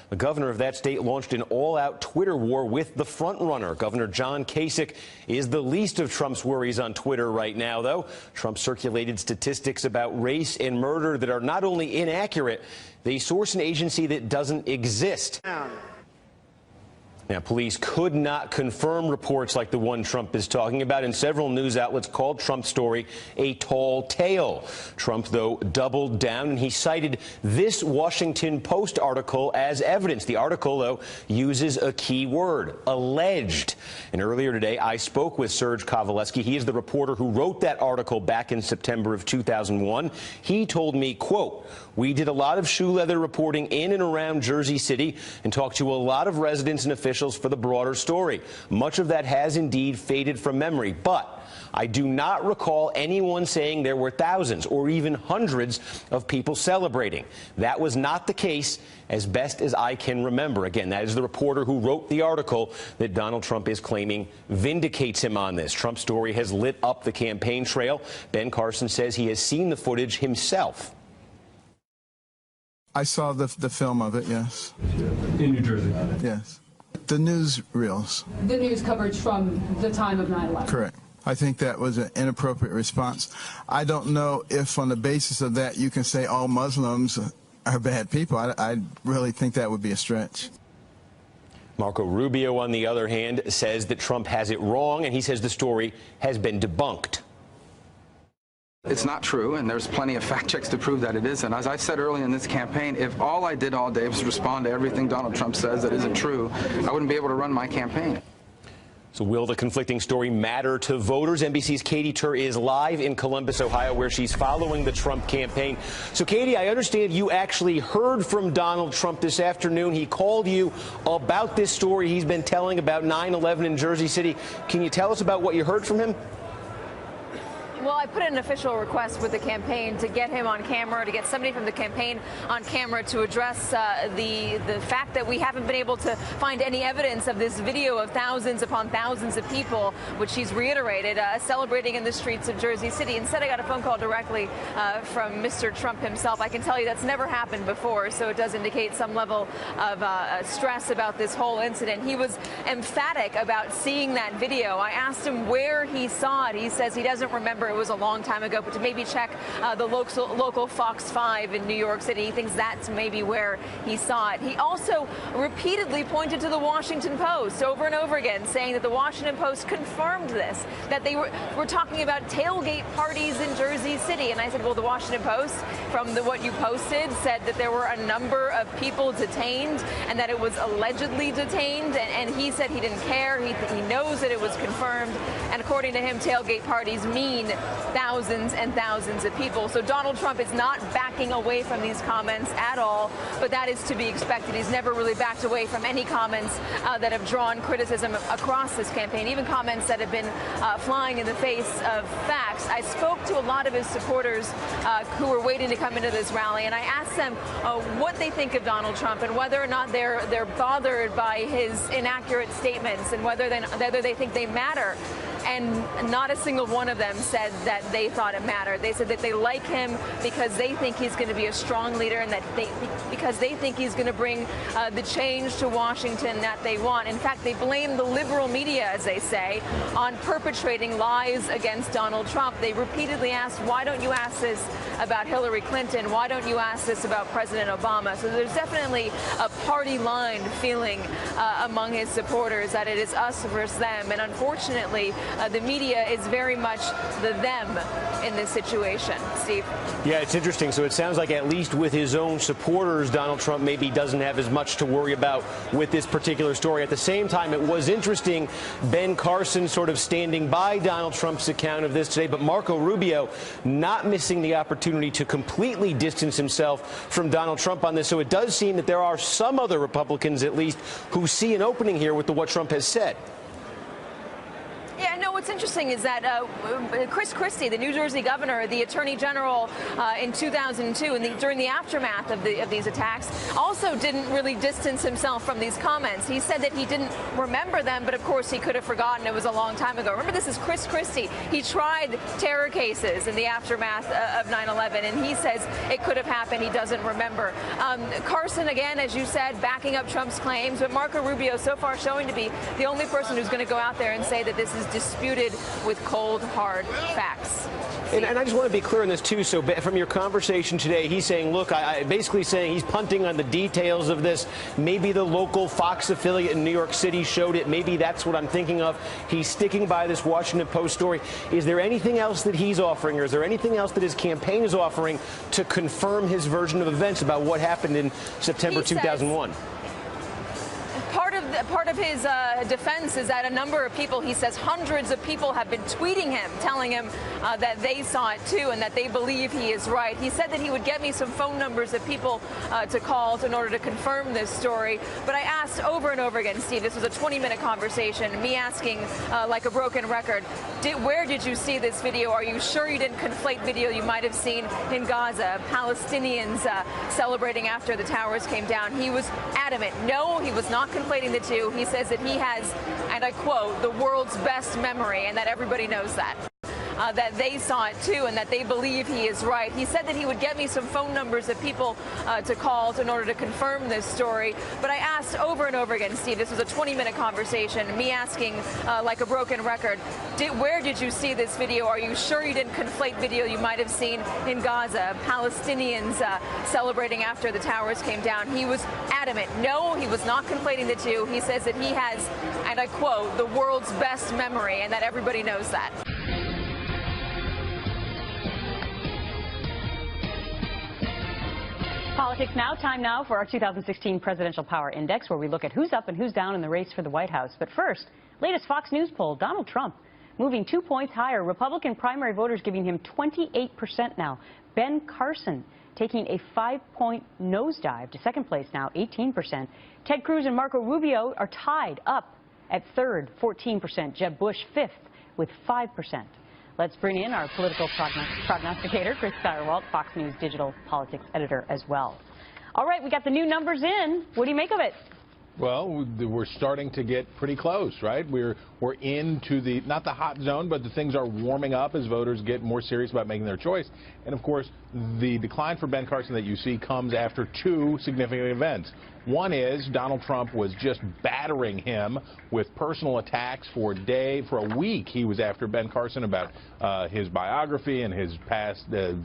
The governor of that state launched an all-out Twitter war with the frontrunner. Governor John Kasich is the least of Trump's worries on Twitter right now, though. Trump circulated statistics about race and murder that are not only inaccurate, they source an agency that doesn't exist. Now, police could not confirm reports like the one Trump is talking about, and several news outlets called Trump's story a tall tale. Trump, though, doubled down, and he cited this Washington Post article as evidence. The article, though, uses a key word, alleged. And earlier today, I spoke with Serge Kowaleski. He is the reporter who wrote that article back in September of 2001. He told me, quote, "We did a lot of shoe leather reporting in and around Jersey City and talked to a lot of residents and officials for the broader story. Much of that has indeed faded from memory, but I do not recall anyone saying there were thousands or even hundreds of people celebrating. That was not the case as best as I can remember." Again, that is the reporter who wrote the article that Donald Trump is claiming vindicates him on this. Trump's story has lit up the campaign trail. Ben Carson says he has seen the footage himself. I saw the film of it, yes. In New Jersey? Yes. The news reels. The news coverage from the time of 9/11. Correct. I think that was an inappropriate response. I don't know if on the basis of that you can say all Muslims are bad people. I really think that would be a stretch. Marco Rubio, on the other hand, says that Trump has it wrong, and he says the story has been debunked. It's not true, and there's plenty of fact checks to prove that it is. And as I said early in this campaign, if all I did all day was respond to everything Donald Trump says that isn't true, I wouldn't be able to run my campaign. So will the conflicting story matter to voters? NBC's Katy Tur is live in Columbus, Ohio, where she's following the Trump campaign. So, Katy, I understand you actually heard from Donald Trump this afternoon. He called you about this story he's been telling about 9/11 in Jersey City. Can you tell us about what you heard from him? Well, I put in an official request with the campaign to get him on camera, to get somebody from the campaign on camera to address the fact that we haven't been able to find any evidence of this video of thousands upon thousands of people, which he's reiterated, celebrating in the streets of Jersey City. Instead, I got a phone call directly from Mr. Trump himself. I can tell you that's never happened before, so it does indicate some level of stress about this whole incident. He was emphatic about seeing that video. I asked him where he saw it. He says he doesn't remember. It was a long time ago, but to maybe check the local Fox 5 in New York City. He thinks that's maybe where he saw it. He also repeatedly pointed to the Washington Post over and over again, saying that the Washington Post confirmed this, that they were talking about tailgate parties in Jersey City. And I said, well, the Washington Post, from what you posted, said that there were a number of people detained and that it was allegedly detained. And he said he didn't care. He knows that it was confirmed. And according to him, tailgate parties mean thousands and thousands of people. So Donald Trump is not backing away from these comments at all, but that is to be expected. He's never really backed away from any comments that have drawn criticism across this campaign, even comments that have been flying in the face of facts. I spoke to a lot of his supporters who were waiting to come into this rally, and I asked them what they think of Donald Trump and whether or not they're bothered by his inaccurate statements and whether they think they matter. And not a single one of them said that they thought it mattered. They said that they like him because they think he's going to be a strong leader and that because they think he's going to bring the change to Washington that they want. In fact, they blame the liberal media, as they say, on perpetrating lies against Donald Trump. They repeatedly asked, why don't you ask this about Hillary Clinton? Why don't you ask this about President Obama? So there's definitely a party line feeling among his supporters that it is us versus them. And unfortunately, the media is very much the them in this situation. Steve? Yeah, it's interesting. So it sounds like at least with his own supporters, Donald Trump maybe doesn't have as much to worry about with this particular story. At the same time, it was interesting, Ben Carson sort of standing by Donald Trump's account of this today, but Marco Rubio not missing the opportunity to completely distance himself from Donald Trump on this. So it does seem that there are some other Republicans, at least, who see an opening here with what Trump has said. Yeah, no, what's interesting is that Chris Christie, the New Jersey governor, the attorney general in 2002, and during the aftermath of these attacks, also didn't really distance himself from these comments. He said that he didn't remember them, but of course he could have forgotten. It was a long time ago. Remember, this is Chris Christie. He tried terror cases in the aftermath of 9/11, and he says it could have happened. He doesn't remember. Carson, again, as you said, backing up Trump's claims, but Marco Rubio so far showing to be the only person who's going to go out there and say that this is disputed with cold, hard facts. And I just want to be clear on this, too. So from your conversation today, he's saying, look, basically saying he's punting on the details of this. Maybe the local Fox affiliate in New York City showed it. Maybe that's what I'm thinking of. He's sticking by this Washington Post story. Is there anything else that he's offering, or is there anything else that his campaign is offering to confirm his version of events about what happened in September 2001? Part of his defense is that a number of people, he says hundreds of people, have been tweeting him, telling him that they saw it too and that they believe he is right. He said that he would get me some phone numbers of people to call in order to confirm this story. But I asked over and over again, Steve, this was a 20-minute conversation, me asking like a broken record, where did you see this video? Are you sure you didn't conflate video you might have seen in Gaza, Palestinians celebrating after the towers came down? He was adamant. No, he was not conflating the two. He says that he has, and I quote, the world's best memory, and that everybody knows that. That they saw it too and that they believe he is right. He said that he would get me some phone numbers of people to call in order to confirm this story. But I asked over and over again, Steve, this was a 20-minute conversation, me asking like a broken record, where did you see this video? Are you sure you didn't conflate video you might have seen in Gaza, Palestinians celebrating after the towers came down? He was adamant. No, he was not conflating the two. He says that he has, and I quote, the world's best memory, and that everybody knows that. Politics now. Time now for our 2016 Presidential Power Index, where we look at who's up and who's down in the race for the White House. But first, latest Fox News poll, Donald Trump moving 2 points higher. Republican primary voters giving him 28% now. Ben Carson taking a 5-point nosedive to second place now, 18%. Ted Cruz and Marco Rubio are tied up at third, 14%. Jeb Bush fifth with 5%. Let's bring in our political prognosticator, Chris Stirewalt, Fox News digital politics editor as well. All right, we got the new numbers in. What do you make of it? Well, we're starting to get pretty close, right? We're into the, not the hot zone, but the things are warming up as voters get more serious about making their choice. And, of course, the decline for Ben Carson that you see comes after two significant events. One is Donald Trump was just battering him with personal attacks for a week. He was after Ben Carson about his biography and his past as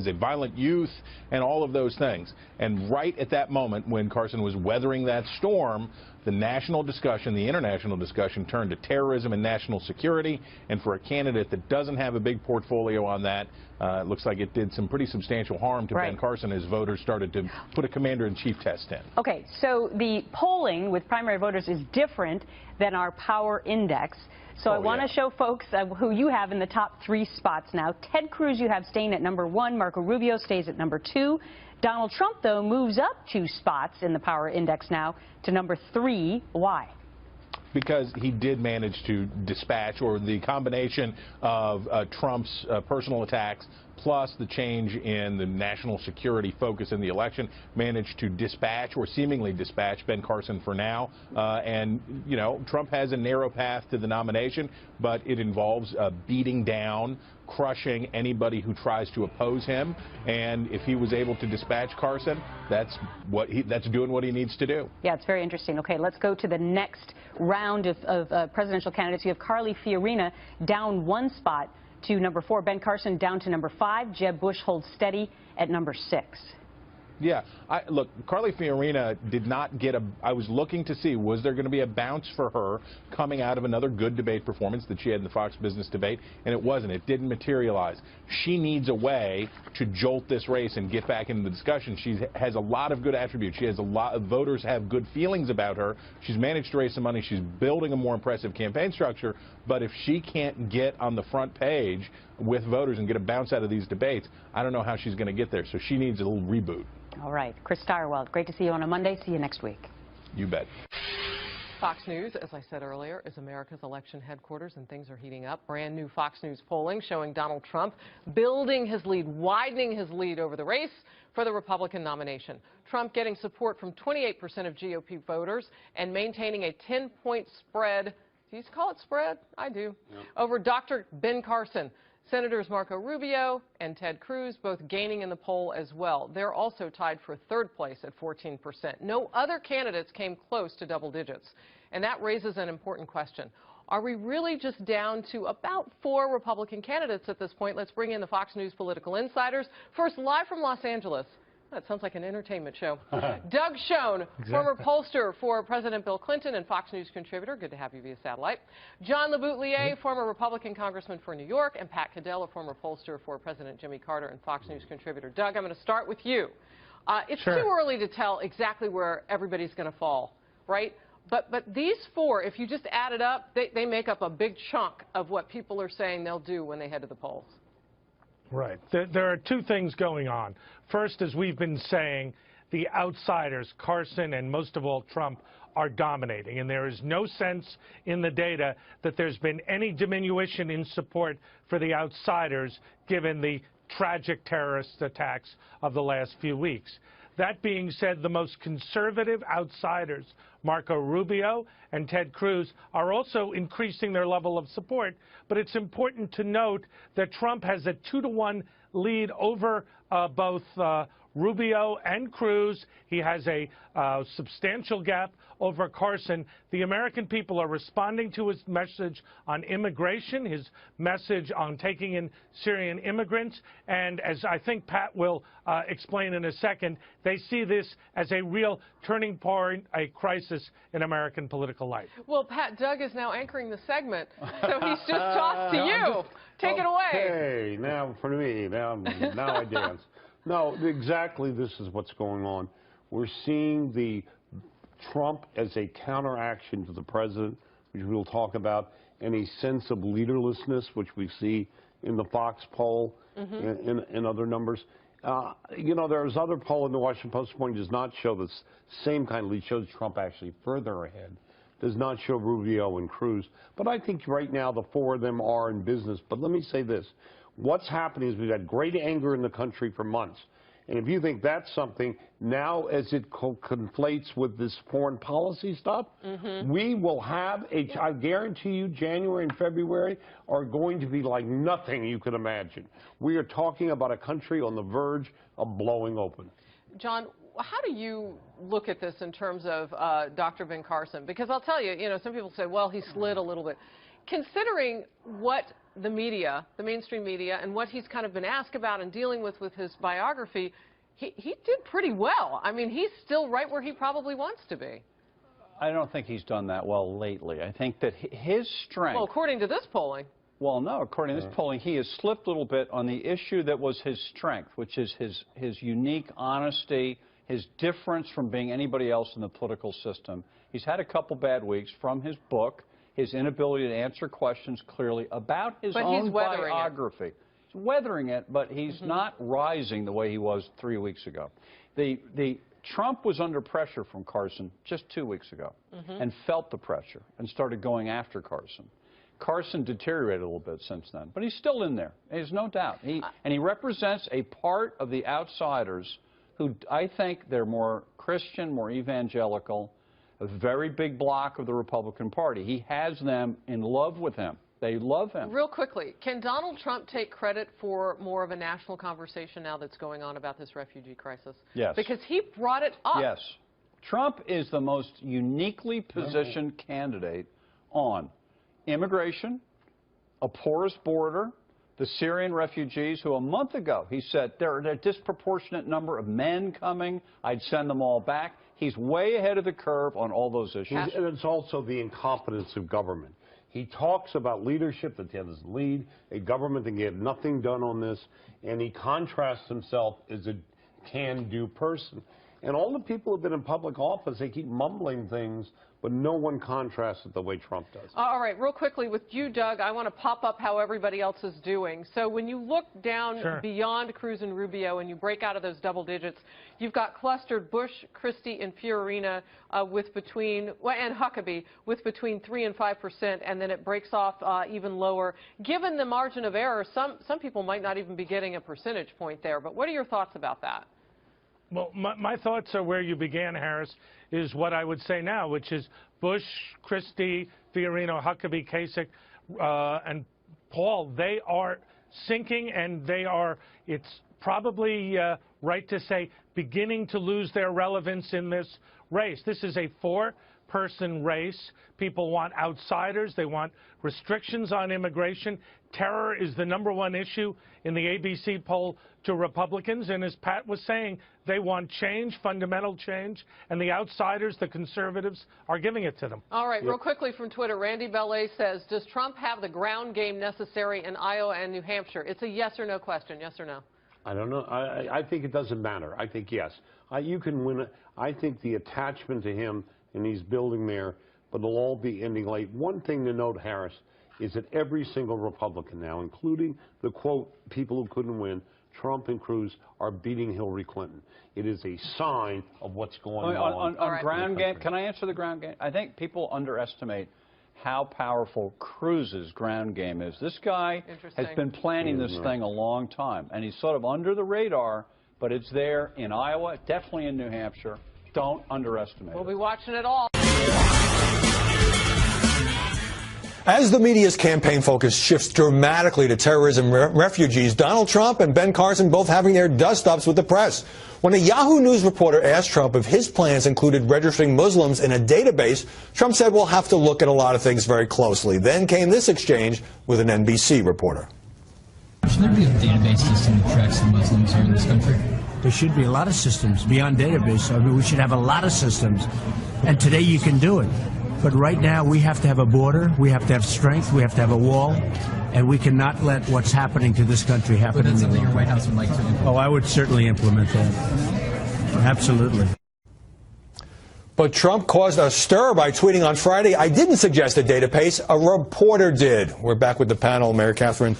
a violent youth and all of those things. And right at that moment when Carson was weathering that storm, the national discussion, the international discussion, turned to terrorism and national security. And for a candidate that doesn't have a big portfolio on that, it looks like it did some pretty substantial harm to Ben Carson as voters started to put a commander-in-chief test in. Okay, so the polling with primary voters is different than our power index. So I want to show folks who you have in the top 3 spots now. Ted Cruz you have staying at number 1. Marco Rubio stays at number 2. Donald Trump, though, moves up 2 spots in the power index now to number 3. Why? Because he did manage to dispatch, or the combination of Trump's personal attacks plus the change in the national security focus in the election, managed to dispatch, or seemingly dispatch, Ben Carson for now. And, you know, Trump has a narrow path to the nomination, but it involves beating down, crushing anybody who tries to oppose him. And if he was able to dispatch Carson, that's doing what he needs to do. Yeah, it's very interesting. Okay, let's go to the next round of presidential candidates. You have Carly Fiorina down 1 spot to number 4. Ben Carson down to number 5. Jeb Bush holds steady at number 6. Yeah, look, Carly Fiorina did not get I was looking to see, was there going to be a bounce for her coming out of another good debate performance that she had in the Fox Business debate, and it wasn't. It didn't materialize. She needs a way to jolt this race and get back into the discussion. She has a lot of good attributes. She has a lot of voters have good feelings about her. She's managed to raise some money. She's building a more impressive campaign structure, but if she can't get on the front page with voters and get a bounce out of these debates, I don't know how she's going to get there. So she needs a little reboot. All right. Chris Stirewalt, great to see you on a Monday. See you next week. You bet. Fox News, as I said earlier, is America's election headquarters, and things are heating up. Brand new Fox News polling showing Donald Trump building his lead, widening his lead over the race for the Republican nomination. Trump getting support from 28% of GOP voters and maintaining a 10-point spread. Do you call it spread? I do. Yep. Over Dr. Ben Carson. Senators Marco Rubio and Ted Cruz both gaining in the poll as well. They're also tied for third place at 14%. No other candidates came close to double digits. And that raises an important question. Are we really just down to about 4 Republican candidates at this point? Let's bring in the Fox News political insiders. First, live from Los Angeles. That sounds like an entertainment show. Doug Schoen, former pollster for President Bill Clinton and Fox News contributor. Good to have you via satellite. John LeBoutelier, former Republican congressman for New York, and Pat Caddell, a former pollster for President Jimmy Carter and Fox News contributor. Doug, I'm going to start with you. It's too early to tell exactly where everybody's going to fall, right? But these 4, if you just add it up, they make up a big chunk of what people are saying they'll do when they head to the polls. Right. There are 2 things going on. First, as we've been saying, the outsiders, Carson and most of all Trump, are dominating. And there is no sense in the data that there's been any diminution in support for the outsiders given the tragic terrorist attacks of the last few weeks. That being said, the most conservative outsiders, Marco Rubio and Ted Cruz, are also increasing their level of support. But it's important to note that Trump has a 2-to-1 lead over both Rubio and Cruz. He has a substantial gap over Carson. The American people are responding to his message on immigration, his message on taking in Syrian immigrants, and as I think Pat will explain in a second, they see this as a real turning point, a crisis in American political life. Well, Pat, Doug is now anchoring the segment, so he's just tossed to you. Take it away. Hey, now for me, now I dance. No, exactly this is what's going on. We're seeing the Trump as a counteraction to the president, which we'll talk about, and a sense of leaderlessness, which we see in the Fox poll and other numbers. You know, there's other poll in the Washington Post morning does not show this same kind of lead, shows Trump actually further ahead, does not show Rubio and Cruz. But I think right now the 4 of them are in business. But let me say this. What's happening is we've had great anger in the country for months. And if you think that's something, now as it conflates with this foreign policy stuff, we will have I guarantee you, January and February are going to be like nothing you can imagine. We are talking about a country on the verge of blowing open. John, how do you look at this in terms of Dr. Ben Carson? Because I'll tell you, some people say, well, he slid a little bit. Considering what the media, the mainstream media, and what he's kind of been asked about and dealing with his biography, he did pretty well. I mean, he's still right where he probably wants to be. I don't think he's done that well lately. I think that his strength... Well, according to this polling. Well, no, according to this polling, he has slipped a little bit on the issue that was his strength, which is his unique honesty, his difference from being anybody else in the political system. He's had a couple bad weeks from his book, his inability to answer questions clearly about his own biography. He's weathering it, but he's not rising the way he was 3 weeks ago. Trump was under pressure from Carson just 2 weeks ago and felt the pressure and started going after Carson. Carson deteriorated a little bit since then, but he's still in there. There's no doubt. And he represents a part of the outsiders who I think they're more Christian, more evangelical, a very big block of the Republican Party. He has them in love with him. They love him. Real quickly, can Donald Trump take credit for more of a national conversation now that's going on about this refugee crisis? Yes. Because he brought it up. Yes. Trump is the most uniquely positioned candidate on immigration, a porous border, the Syrian refugees who a month ago he said there are a disproportionate number of men coming, I'd send them all back. He's way ahead of the curve on all those issues. And it's also the incompetence of government. He talks about leadership that doesn't lead, a government that can get nothing done on this, and he contrasts himself as a can-do person. And all the people who have been in public office, they keep mumbling things, but no one contrasts it the way Trump does. All right, real quickly with you, Doug, I want to pop up how everybody else is doing. So when you look down beyond Cruz and Rubio and you break out of those double digits, you've got clustered Bush, Christie, and Fiorina with between, and Huckabee with between 3 and 5%, and then it breaks off even lower. Given the margin of error, some people might not even be getting a percentage point there. But what are your thoughts about that? Well, my thoughts are where you began, Harris, is what I would say now, which is Bush, Christie, Fiorina, Huckabee, Kasich, and Paul. They are sinking, and they are, it's probably right to say, beginning to lose their relevance in this race. This is a four-person race. People want outsiders. They want restrictions on immigration. Terror is the #1 issue in the ABC poll to Republicans. And as Pat was saying, they want change, fundamental change, and the outsiders, the conservatives, are giving it to them. All right, real quickly from Twitter, Randy Ballet says, does Trump have the ground game necessary in Iowa and New Hampshire? It's a yes or no question, yes or no? I don't know. I think it doesn't matter. I think yes. You can win it. I think the attachment to him, and he's building there, but they'll all be ending late. One thing to note, Harris, is that every single Republican now, including the, quote, people who couldn't win, Trump and Cruz, are beating Hillary Clinton. It is a sign of what's going on. On ground game, can I answer the ground game? I think people underestimate how powerful Cruz's ground game is. This guy has been planning this thing a long time, and he's sort of under the radar, but it's there in Iowa, definitely in New Hampshire. Don't underestimate it. We'll be watching it all. As the media's campaign focus shifts dramatically to terrorism and refugees, Donald Trump and Ben Carson both having their dust-ups with the press. When a Yahoo News reporter asked Trump if his plans included registering Muslims in a database, Trump said we'll have to look at a lot of things very closely. Then came this exchange with an NBC reporter. Should there be a database system that tracks the Muslims here in this country? There should be a lot of systems beyond database. I mean, we should have a lot of systems. And today you can do it. But right now we have to have a border, we have to have strength, we have to have a wall, and we cannot let what's happening to this country happen. But that's something your White House would like to implement. Oh, I would certainly implement that. Absolutely. But Trump caused a stir by tweeting on Friday, "I didn't suggest a database, a reporter did." We're back with the panel, Mayor Catherine.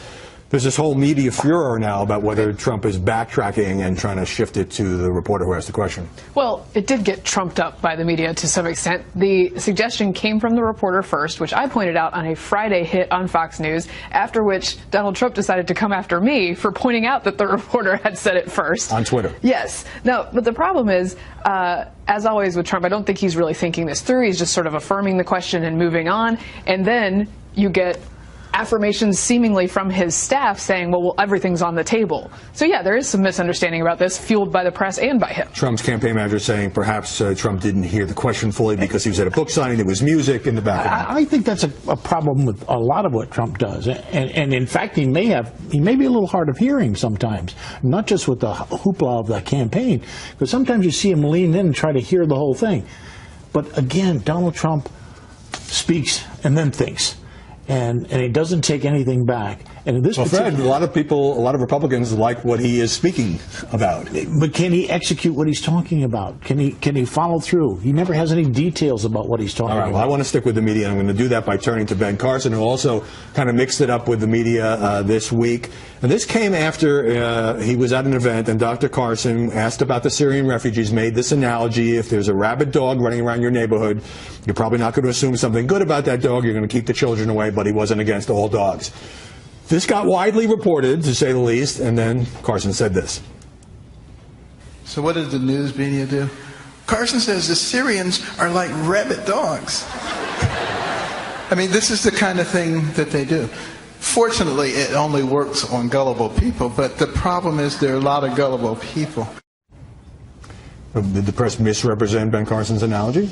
There's this whole media furor now about whether Trump is backtracking and trying to shift it to the reporter who asked the question. Well, it did get trumped up by the media to some extent. The suggestion came from the reporter first, which I pointed out on a Friday hit on Fox News, after which Donald Trump decided to come after me for pointing out that the reporter had said it first. On Twitter. Yes. No, but the problem is, as always with Trump, I don't think he's really thinking this through. He's just sort of affirming the question and moving on. And then you get affirmations seemingly from his staff saying, well, everything's on the table. So, yeah, there is some misunderstanding about this, fueled by the press and by him. Trump's campaign manager saying perhaps Trump didn't hear the question fully because he was at a book signing. There was music in the background. I think that's a problem with a lot of what Trump does. And in fact, he may be a little hard of hearing sometimes, not just with the hoopla of the campaign, because sometimes you see him lean in and try to hear the whole thing. But again, Donald Trump speaks and then thinks. And he doesn't take anything back. And in this Fred, a lot of Republicans like what he is speaking about. But can he execute what he's talking about? Can he follow through? He never has any details about what he's talking about. Well, I want to stick with the media, and I'm going to do that by turning to Ben Carson, who also kind of mixed it up with the media this week. And this came after he was at an event, and Dr. Carson asked about the Syrian refugees, made this analogy: if there's a rabid dog running around your neighborhood, you're probably not going to assume something good about that dog. You're going to keep the children away, but he wasn't against all dogs. This got widely reported, to say the least, and then Carson said this. So what does the news media do? Carson says the Syrians are like rabid dogs. I mean, this is the kind of thing that they do. Fortunately, it only works on gullible people, but the problem is there are a lot of gullible people. Did the press misrepresent Ben Carson's analogy?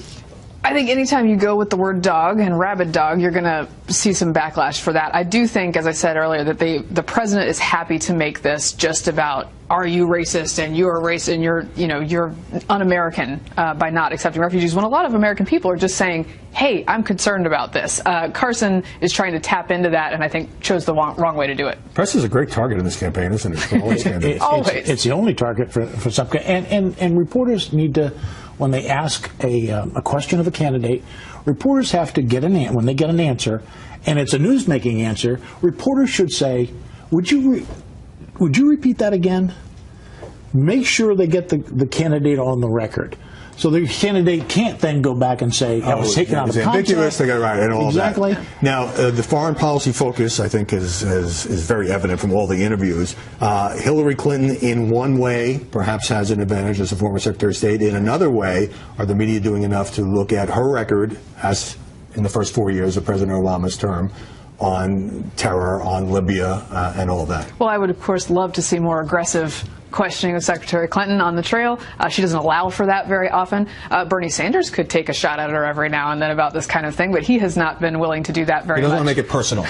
I think anytime you go with the word dog and rabid dog, you're going to see some backlash for that. I do think, as I said earlier, that the president is happy to make this just about are you racist and you're racist and you're un-American by not accepting refugees, when a lot of American people are just saying, hey, I'm concerned about this. Carson is trying to tap into that, and I think chose the wrong way to do it. Press is a great target in this campaign, isn't it? Always. It's the only target for some, and reporters need to, when they ask a question of a candidate, reporters have to get when they get an answer, and it's a news-making answer, reporters should say, would you repeat that again? Make sure they get the candidate on the record. So the candidate can't then go back and say, I was taken out of context. Ambiguous, they got it right, and all exactly. that. Now, the foreign policy focus, I think, is very evident from all the interviews. Hillary Clinton, in one way, perhaps has an advantage as a former Secretary of State. In another way, are the media doing enough to look at her record as in the first 4 years of President Obama's term on terror, on Libya, and all that? Well, I would, of course, love to see more aggressive questioning of Secretary Clinton on the trail. She doesn't allow for that very often. Bernie Sanders could take a shot at her every now and then about this kind of thing, but he has not been willing to do that very much. He doesn't want to make it personal.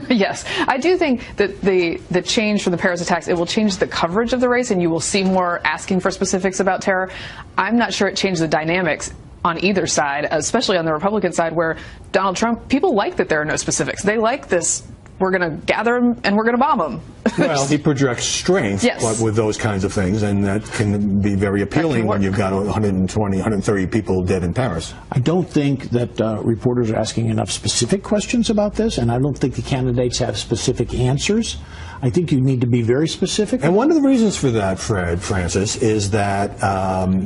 Yes. I do think that the change from the Paris attacks, it will change the coverage of the race, and you will see more asking for specifics about terror. I'm not sure it changed the dynamics on either side, especially on the Republican side, where Donald Trump, people like that there are no specifics. They like this, we're going to gather them and we're going to bomb them. Well, he projects strength yes. with those kinds of things, and that can be very appealing when you've got 120, 130 people dead in Paris. I don't think that reporters are asking enough specific questions about this, and I don't think the candidates have specific answers. I think you need to be very specific. And one of the reasons for that, Francis, is that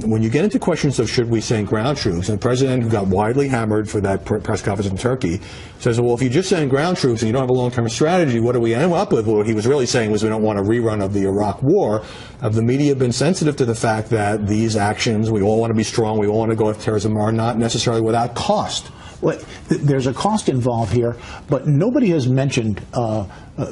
when you get into questions of should we send ground troops, and the president, who got widely hammered for that press conference in Turkey, says, well, if you just send ground troops and you don't have a long-term strategy, what do we end up with? Well, what he was really saying was we don't want a rerun of the Iraq War. The media have been sensitive to the fact that these actions, we all want to be strong, we all want to go after terrorism, are not necessarily without cost. Well, there's a cost involved here, but nobody has mentioned,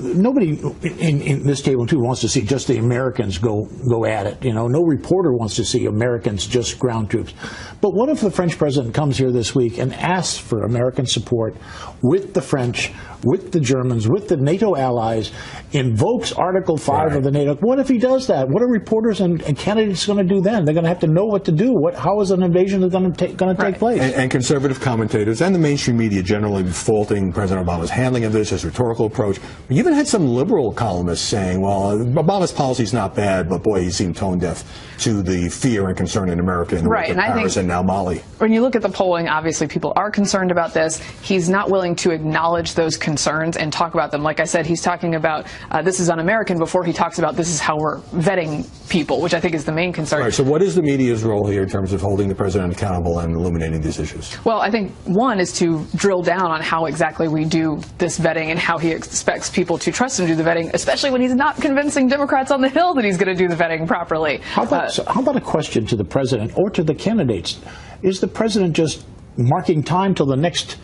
nobody in this table, too, wants to see just the Americans go at it. You know, no reporter wants to see Americans just ground troops. But what if the French president comes here this week and asks for American support with the French, with the Germans, with the NATO allies, invokes Article 5 of the NATO? What if he does that? What are reporters and candidates going to do then? They're going to have to know what to do. How is an invasion going to take place? And conservative commentators and the mainstream media generally faulting President Obama's handling of this, his rhetorical approach. We even had some liberal columnists saying, well, Obama's policy is not bad, but boy, he seemed tone deaf to the fear and concern in America in Paris and now Mali. When you look at the polling, obviously people are concerned about this. He's not willing to acknowledge those concerns and talk about them. Like I said, he's talking about this is un-American before he talks about this is how we're vetting people, which I think is the main concern. Right, so what is the media's role here in terms of holding the president accountable and illuminating these issues? Well, I think one is to drill down on how exactly we do this vetting and how he expects people to trust him to do the vetting, especially when he's not convincing Democrats on the Hill that he's going to do the vetting properly. How about a question to the president or to the candidates? Is the president just marking time till the next,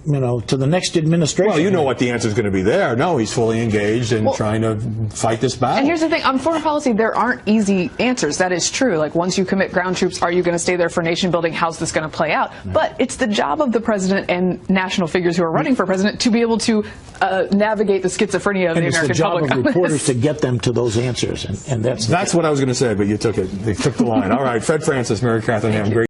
to the next administration? Well, you know what the answer is going to be there. No, he's fully engaged in trying to fight this battle. And here's the thing, on foreign policy, there aren't easy answers. That is true. Like, once you commit ground troops, are you going to stay there for nation building? How's this going to play out? Yeah. But it's the job of the president and national figures who are running for president to be able to navigate the schizophrenia of the American public. And it's the job of reporters to get them to those answers. And that's what I was going to say, but you took it. They took the line. All right, Fred Francis, Mary Catherine Ham. Great.